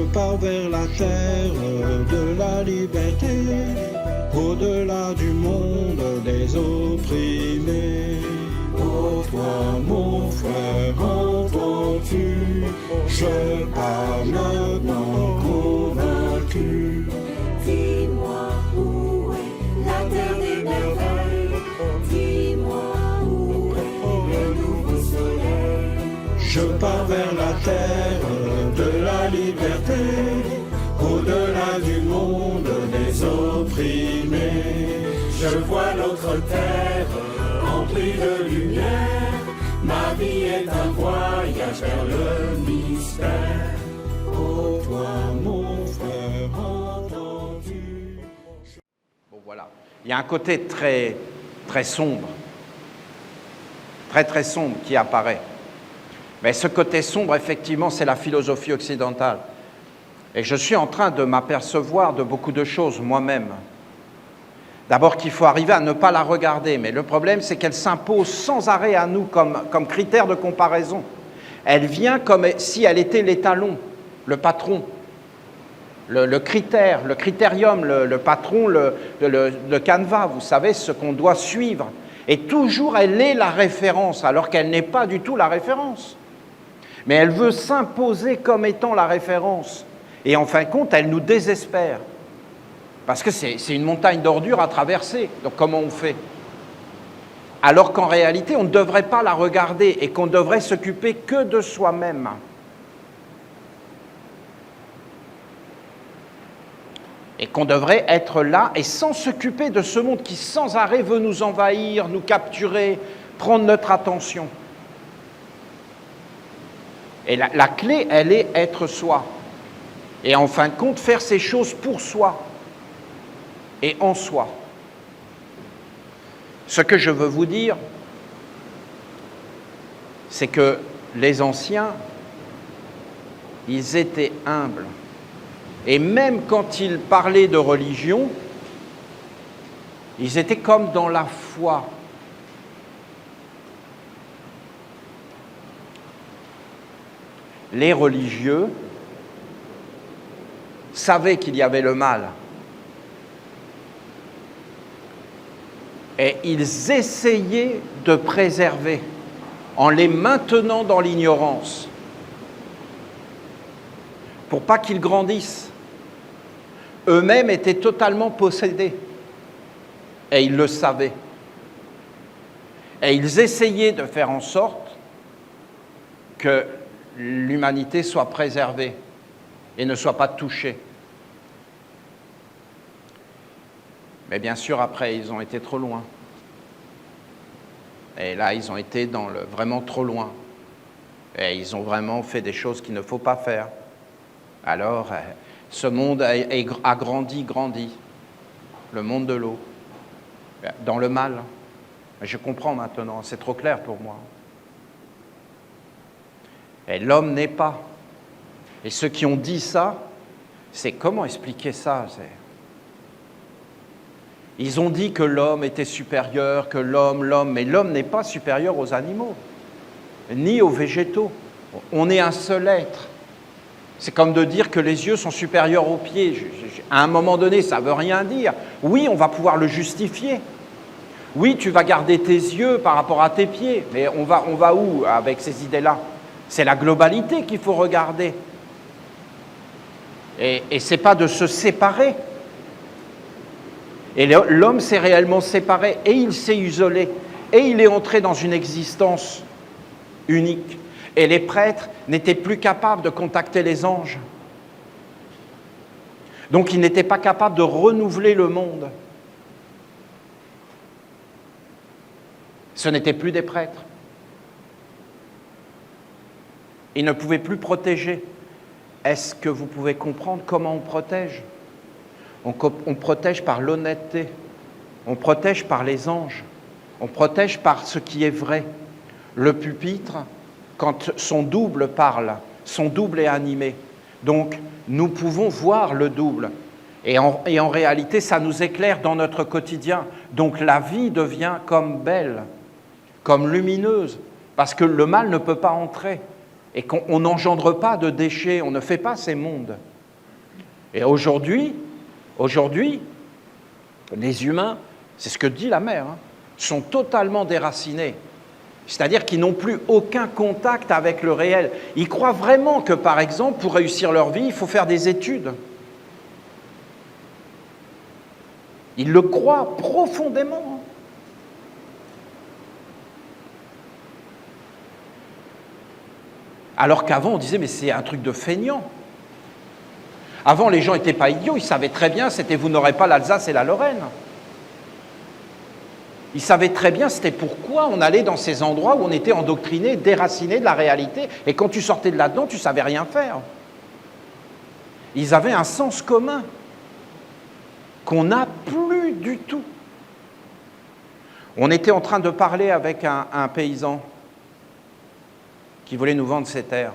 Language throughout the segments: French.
Je pars vers la terre de la liberté, au-delà du monde des opprimés. Oh toi mon frère, entends-tu? Je parle maintenant convaincu. Dis-moi où est la terre des merveilles. Dis-moi où est le nouveau soleil. Je pars vers la terre de la liberté, au-delà du monde des opprimés. Je vois l'autre terre remplie de lumière. Ma vie est un voyage vers le mystère. Oh toi mon frère, entends-tu? Bon voilà, il y a un côté très, très sombre, très sombre qui apparaît. Mais ce côté sombre, effectivement, c'est la philosophie occidentale. Et je suis en train de m'apercevoir de beaucoup de choses moi-même. D'abord qu'il faut arriver à ne pas la regarder, mais le problème, c'est qu'elle s'impose sans arrêt à nous comme critère de comparaison. Elle vient comme si elle était l'étalon, le patron, le critère, le critérium, le patron, le canevas, vous savez, ce qu'on doit suivre. Et toujours, elle est la référence, alors qu'elle n'est pas du tout la référence. Mais elle veut s'imposer comme étant la référence. Et en fin de compte, elle nous désespère. Parce que c'est une montagne d'ordures à traverser. Donc comment on fait? Alors qu'en réalité, on ne devrait pas la regarder et qu'on devrait s'occuper que de soi-même. Et qu'on devrait être là et sans s'occuper de ce monde qui sans arrêt veut nous envahir, nous capturer, prendre notre attention. Et la clé, elle est être soi. Et en fin de compte, faire ces choses pour soi et en soi. Ce que je veux vous dire, c'est que les anciens, ils étaient humbles. Et même quand ils parlaient de religion, ils étaient comme dans la foi. Les religieux savaient qu'il y avait le mal. Et ils essayaient de préserver en les maintenant dans l'ignorance pour pas qu'ils grandissent. Eux-mêmes étaient totalement possédés et ils le savaient. Et ils essayaient de faire en sorte que l'humanité soit préservée et ne soit pas touchée. Mais bien sûr, après, ils ont été trop loin. Et là, ils ont été vraiment trop loin. Et ils ont vraiment fait des choses qu'il ne faut pas faire. Alors, ce monde a grandi. Le monde de l'eau. Dans le mal. Je comprends maintenant, c'est trop clair pour moi. Et l'homme n'est pas. Et ceux qui ont dit ça, c'est comment expliquer ça? Ils ont dit que l'homme était supérieur, que mais l'homme n'est pas supérieur aux animaux, ni aux végétaux. On est un seul être. C'est comme de dire que les yeux sont supérieurs aux pieds. À un moment donné, ça ne veut rien dire. Oui, on va pouvoir le justifier. Oui, tu vas garder tes yeux par rapport à tes pieds. Mais on va où avec ces idées-là? C'est la globalité qu'il faut regarder. Et ce n'est pas de se séparer. Et l'homme s'est réellement séparé et il s'est isolé. Et il est entré dans une existence unique. Et les prêtres n'étaient plus capables de contacter les anges. Donc ils n'étaient pas capables de renouveler le monde. Ce n'étaient plus des prêtres. Ils ne pouvaient plus protéger. Est-ce que vous pouvez comprendre comment on protège? On protège par l'honnêteté, on protège par les anges, on protège par ce qui est vrai. Le pupitre, quand son double parle, son double est animé. Donc, nous pouvons voir le double. Et en réalité, ça nous éclaire dans notre quotidien. Donc, la vie devient comme belle, comme lumineuse, parce que le mal ne peut pas entrer. Et qu'on n'engendre pas de déchets, on ne fait pas ces mondes. Et aujourd'hui, les humains, c'est ce que dit la mère, sont totalement déracinés. C'est-à-dire qu'ils n'ont plus aucun contact avec le réel. Ils croient vraiment que, par exemple, pour réussir leur vie, il faut faire des études. Ils le croient profondément. Alors qu'avant, on disait, mais c'est un truc de feignant. Avant, les gens n'étaient pas idiots, ils savaient très bien, c'était vous n'aurez pas l'Alsace et la Lorraine. Ils savaient très bien c'était pourquoi on allait dans ces endroits où on était endoctriné, déraciné de la réalité, et quand tu sortais de là-dedans, tu ne savais rien faire. Ils avaient un sens commun qu'on n'a plus du tout. On était en train de parler avec un paysan qui voulait nous vendre ses terres.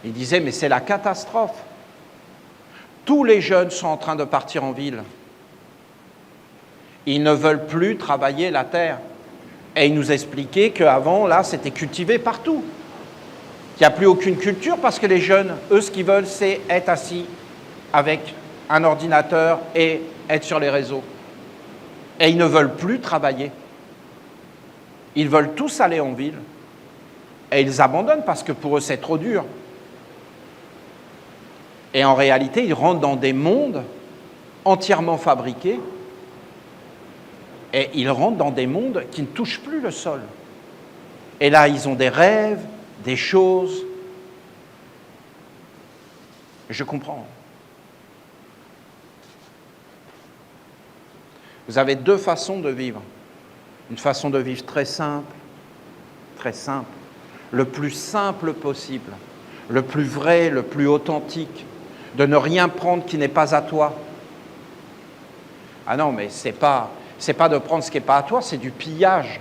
Il disait, mais c'est la catastrophe. Tous les jeunes sont en train de partir en ville. Ils ne veulent plus travailler la terre. Et il nous expliquait qu'avant, là, c'était cultivé partout. Qu'il n'y a plus aucune culture parce que les jeunes, eux, ce qu'ils veulent, c'est être assis avec un ordinateur et être sur les réseaux. Et ils ne veulent plus travailler. Ils veulent tous aller en ville. Et ils abandonnent parce que pour eux, c'est trop dur. Et en réalité, ils rentrent dans des mondes entièrement fabriqués et ils rentrent dans des mondes qui ne touchent plus le sol. Et là, ils ont des rêves, des choses. Je comprends. Vous avez deux façons de vivre. Une façon de vivre très simple, le plus simple possible, le plus vrai, le plus authentique, de ne rien prendre qui n'est pas à toi. Ah non, mais c'est pas de prendre ce qui n'est pas à toi, c'est du pillage.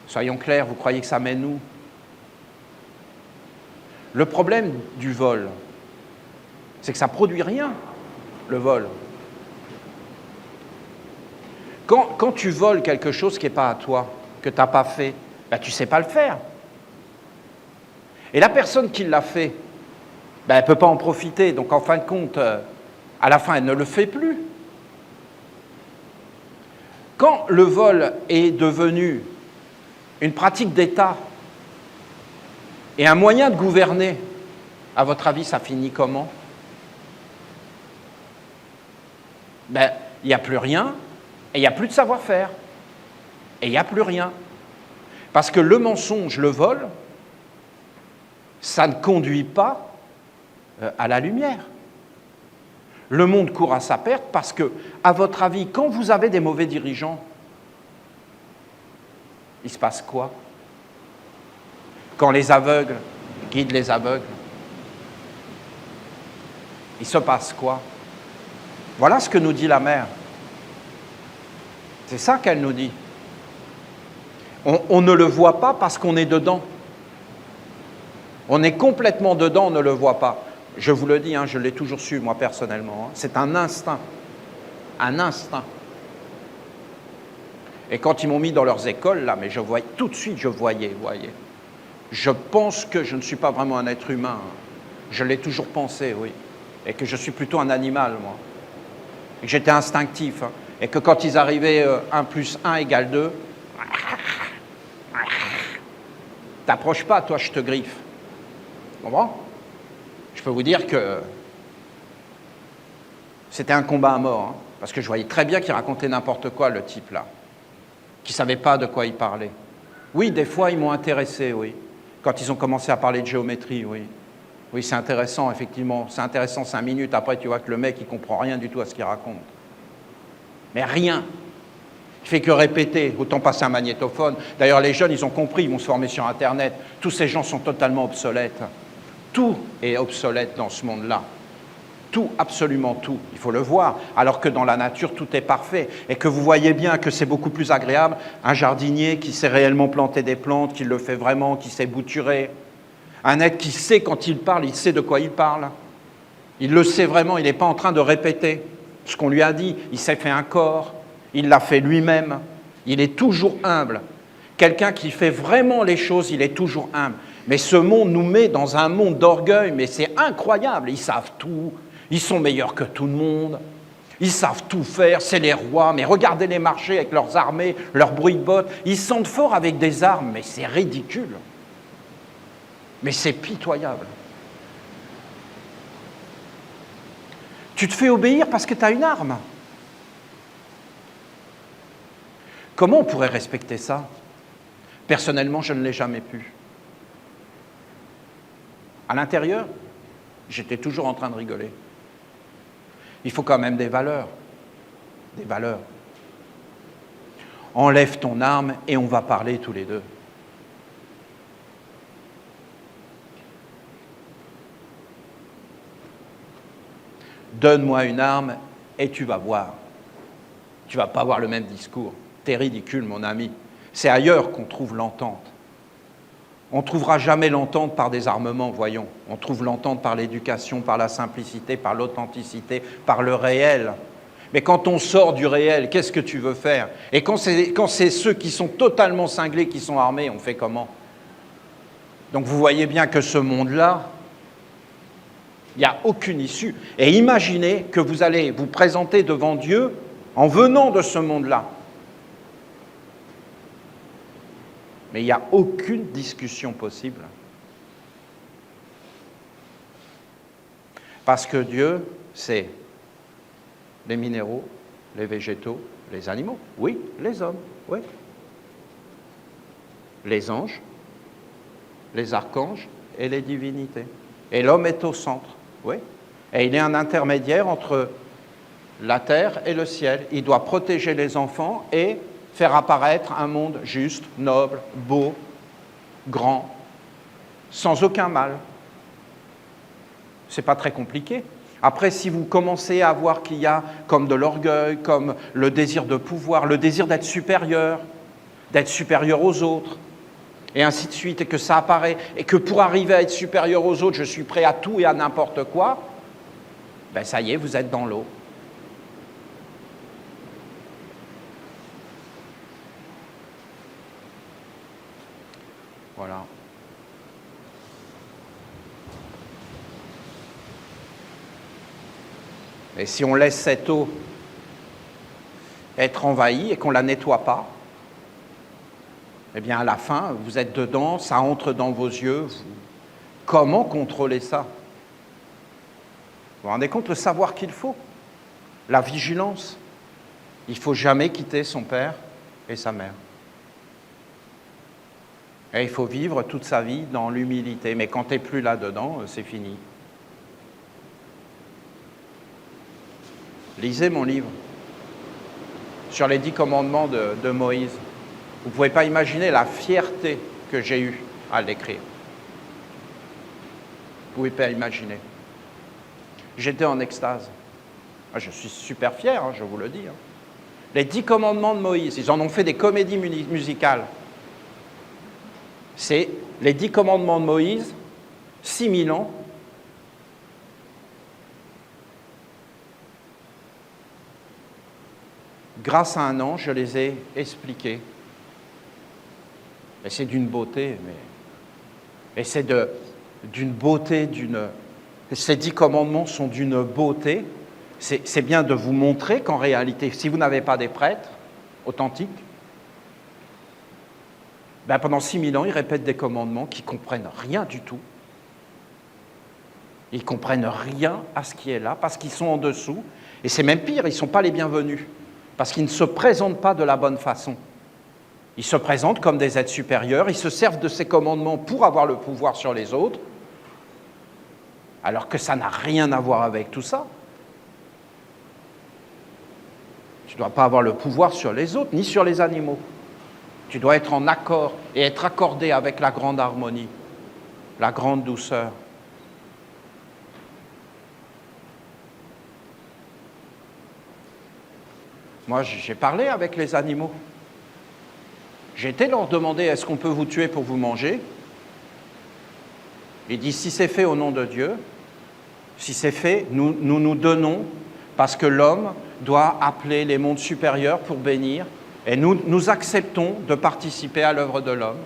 Soyons clairs, vous croyez que ça mène où? Le problème du vol, c'est que ça ne produit rien, le vol. Quand tu voles quelque chose qui n'est pas à toi, que tu n'as pas fait, ben, tu ne sais pas le faire. Et la personne qui l'a fait, ben, elle ne peut pas en profiter. Donc, en fin de compte, à la fin, elle ne le fait plus. Quand le vol est devenu une pratique d'État et un moyen de gouverner, à votre avis, ça finit comment? Ben, il n'y a plus rien et il n'y a plus de savoir-faire. Et il n'y a plus rien. Parce que le mensonge, le vol, ça ne conduit pas à la lumière. Le monde court à sa perte parce que, à votre avis, quand vous avez des mauvais dirigeants, il se passe quoi? Quand les aveugles guident les aveugles, il se passe quoi? Voilà ce que nous dit la mère. C'est ça qu'elle nous dit. On ne le voit pas parce qu'on est dedans. On est complètement dedans, on ne le voit pas. Je vous le dis, je l'ai toujours su, moi, personnellement. C'est un instinct. Un instinct. Et quand ils m'ont mis dans leurs écoles, là, mais je voyais, tout de suite, je voyais. Je pense que je ne suis pas vraiment un être humain. Je l'ai toujours pensé, oui. Et que je suis plutôt un animal, moi. Et que j'étais instinctif. Et que quand ils arrivaient 1 + 1 = 2, t'approches pas, toi, je te griffe. Tu comprends? Je peux vous dire que c'était un combat à mort, parce que je voyais très bien qu'il racontait n'importe quoi, le type là, qui ne savait pas de quoi il parlait. Oui, des fois, ils m'ont intéressé, oui. Quand ils ont commencé à parler de géométrie, oui. Oui, c'est intéressant, effectivement. C'est intéressant 5 minutes. Après, tu vois que le mec, il ne comprend rien du tout à ce qu'il raconte. Mais rien. Il ne fait que répéter. Autant passer un magnétophone. D'ailleurs, les jeunes, ils ont compris, ils vont se former sur Internet. Tous ces gens sont totalement obsolètes. Tout est obsolète dans ce monde-là. Tout, absolument tout. Il faut le voir. Alors que dans la nature, tout est parfait. Et que vous voyez bien que c'est beaucoup plus agréable un jardinier qui sait réellement planter des plantes, qui le fait vraiment, qui sait bouturer. Un être qui sait quand il parle, il sait de quoi il parle. Il le sait vraiment, il n'est pas en train de répéter ce qu'on lui a dit. Il s'est fait un corps, il l'a fait lui-même. Il est toujours humble. Quelqu'un qui fait vraiment les choses, il est toujours humble. Mais ce monde nous met dans un monde d'orgueil, mais c'est incroyable. Ils savent tout, ils sont meilleurs que tout le monde, ils savent tout faire, c'est les rois. Mais regardez les marchés avec leurs armées, leurs bruits de bottes. Ils sentent fort avec des armes, mais c'est ridicule. Mais c'est pitoyable. Tu te fais obéir parce que tu as une arme. Comment on pourrait respecter ça? Personnellement, je ne l'ai jamais pu. À l'intérieur, j'étais toujours en train de rigoler. Il faut quand même des valeurs. Des valeurs. Enlève ton arme et on va parler tous les deux. Donne-moi une arme et tu vas voir. Tu ne vas pas avoir le même discours. T'es ridicule, mon ami. C'est ailleurs qu'on trouve l'entente. On ne trouvera jamais l'entente par des armements, voyons. On trouve l'entente par l'éducation, par la simplicité, par l'authenticité, par le réel. Mais quand on sort du réel, qu'est-ce que tu veux faire? Et quand c'est ceux qui sont totalement cinglés, qui sont armés, on fait comment? Donc vous voyez bien que ce monde-là, il n'y a aucune issue. Et imaginez que vous allez vous présenter devant Dieu en venant de ce monde-là. Mais il n'y a aucune discussion possible. Parce que Dieu, c'est les minéraux, les végétaux, les animaux. Oui, les hommes, oui. Les anges, les archanges et les divinités. Et l'homme est au centre, oui. Et il est un intermédiaire entre la terre et le ciel. Il doit protéger les enfants et faire apparaître un monde juste, noble, beau, grand, sans aucun mal. Ce n'est pas très compliqué. Après, si vous commencez à voir qu'il y a comme de l'orgueil, comme le désir de pouvoir, le désir d'être supérieur aux autres, et ainsi de suite, et que ça apparaît, et que pour arriver à être supérieur aux autres, je suis prêt à tout et à n'importe quoi, ben ça y est, vous êtes dans l'eau. Voilà. Et si on laisse cette eau être envahie et qu'on ne la nettoie pas, eh bien à la fin, vous êtes dedans, ça entre dans vos yeux. Comment contrôler ça? Vous vous rendez compte le savoir qu'il faut? La vigilance. Il ne faut jamais quitter son père et sa mère. Et il faut vivre toute sa vie dans l'humilité. Mais quand tu n'es plus là-dedans, c'est fini. Lisez mon livre sur les 10 commandements de Moïse. Vous ne pouvez pas imaginer la fierté que j'ai eue à l'écrire. Vous ne pouvez pas imaginer. J'étais en extase. Je suis super fier, je vous le dis. Les 10 commandements de Moïse, ils en ont fait des comédies musicales. C'est les 10 commandements de Moïse, 6000 ans. Grâce à un ange, je les ai expliqués. Et c'est d'une beauté, et c'est d'une beauté, ces 10 commandements sont d'une beauté. C'est bien de vous montrer qu'en réalité, si vous n'avez pas des prêtres authentiques, ben pendant 6000 ans, ils répètent des commandements qui ne comprennent rien du tout. Ils ne comprennent rien à ce qui est là, parce qu'ils sont en dessous. Et c'est même pire, ils ne sont pas les bienvenus, parce qu'ils ne se présentent pas de la bonne façon. Ils se présentent comme des êtres supérieurs, ils se servent de ces commandements pour avoir le pouvoir sur les autres, alors que ça n'a rien à voir avec tout ça. Tu ne dois pas avoir le pouvoir sur les autres, ni sur les animaux. Tu dois être en accord et être accordé avec la grande harmonie, la grande douceur. Moi, j'ai parlé avec les animaux. J'ai été leur demander, est-ce qu'on peut vous tuer pour vous manger? Il dit, si c'est fait au nom de Dieu, si c'est fait, nous donnons, parce que l'homme doit appeler les mondes supérieurs pour bénir, Et nous acceptons de participer à l'œuvre de l'homme.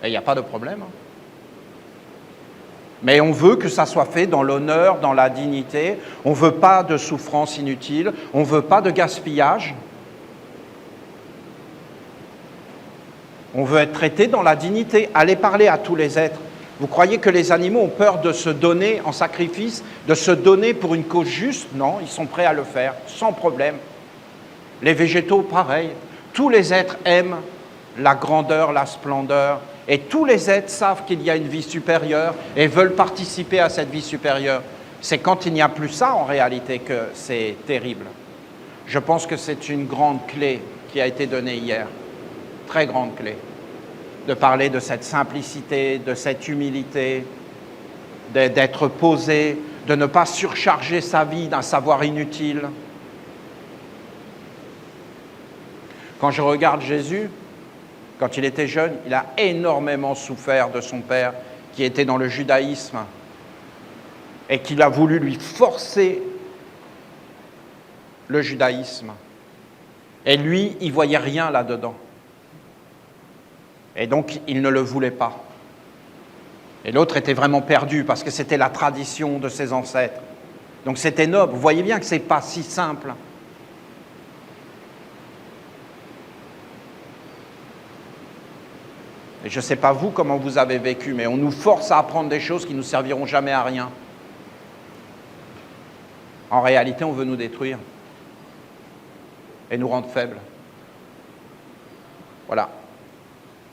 Et il n'y a pas de problème. Mais on veut que ça soit fait dans l'honneur, dans la dignité. On ne veut pas de souffrance inutile. On ne veut pas de gaspillage. On veut être traité dans la dignité. Allez parler à tous les êtres. Vous croyez que les animaux ont peur de se donner en sacrifice, de se donner pour une cause juste? Non, ils sont prêts à le faire, sans problème. Les végétaux, pareil. Tous les êtres aiment la grandeur, la splendeur. Et tous les êtres savent qu'il y a une vie supérieure et veulent participer à cette vie supérieure. C'est quand il n'y a plus ça, en réalité, que c'est terrible. Je pense que c'est une grande clé qui a été donnée hier. Très grande clé. De parler de cette simplicité, de cette humilité, d'être posé, de ne pas surcharger sa vie d'un savoir inutile. Quand je regarde Jésus, quand il était jeune, il a énormément souffert de son père qui était dans le judaïsme et qu'il a voulu lui forcer le judaïsme. Et lui, il ne voyait rien là-dedans. Et donc, il ne le voulait pas. Et l'autre était vraiment perdu parce que c'était la tradition de ses ancêtres. Donc c'était noble. Vous voyez bien que ce n'est pas si simple. Et je ne sais pas vous comment vous avez vécu, mais on nous force à apprendre des choses qui ne nous serviront jamais à rien. En réalité, on veut nous détruire et nous rendre faibles. Voilà.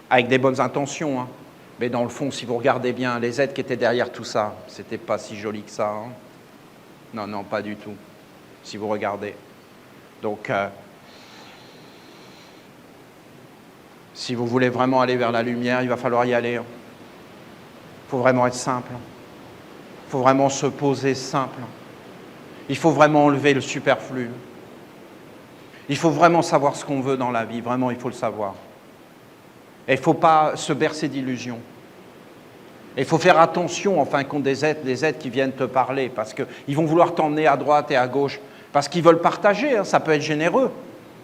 Avec des bonnes intentions, hein. Mais dans le fond, si vous regardez bien, les êtres qui étaient derrière tout ça, c'était pas si joli que ça. Hein. Non, non, pas du tout, si vous regardez. Donc, si vous voulez vraiment aller vers la lumière, il va falloir y aller. Il faut vraiment être simple. Il faut vraiment se poser simple. Il faut vraiment enlever le superflu. Il faut vraiment savoir ce qu'on veut dans la vie. Vraiment, il faut le savoir. Et il ne faut pas se bercer d'illusions. Et il faut faire attention, en fin de compte, des êtres qui viennent te parler, parce qu'ils vont vouloir t'emmener à droite et à gauche, parce qu'ils veulent partager, hein, ça peut être généreux,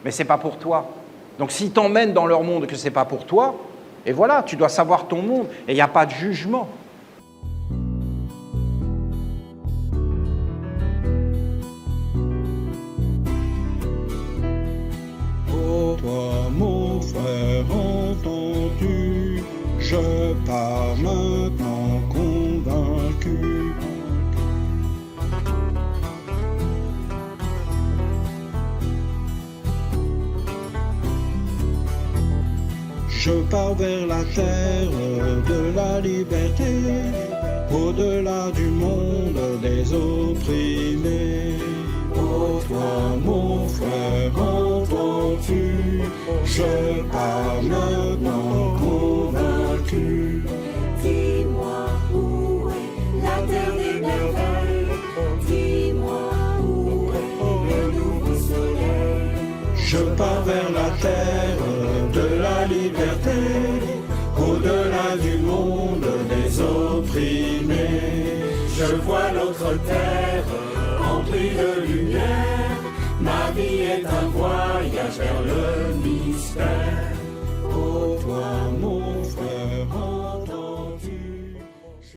mais ce n'est pas pour toi. Donc s'ils t'emmènent dans leur monde que ce n'est pas pour toi, et voilà, tu dois savoir ton monde, et il n'y a pas de jugement. Oh toi mon frère, entends-tu, je pars maintenant convaincu. Je pars vers la terre de la liberté, au-delà du monde des opprimés. Oh toi mon frère, entends-tu, je pars maintenant convaincu. Dis-moi où est la terre des merveilles. Dis-moi où est le nouveau soleil. Je pars vers la terre de la liberté, au-delà du monde des opprimés. Je vois l'autre terre remplie de lumière. Ma vie est un voyage vers le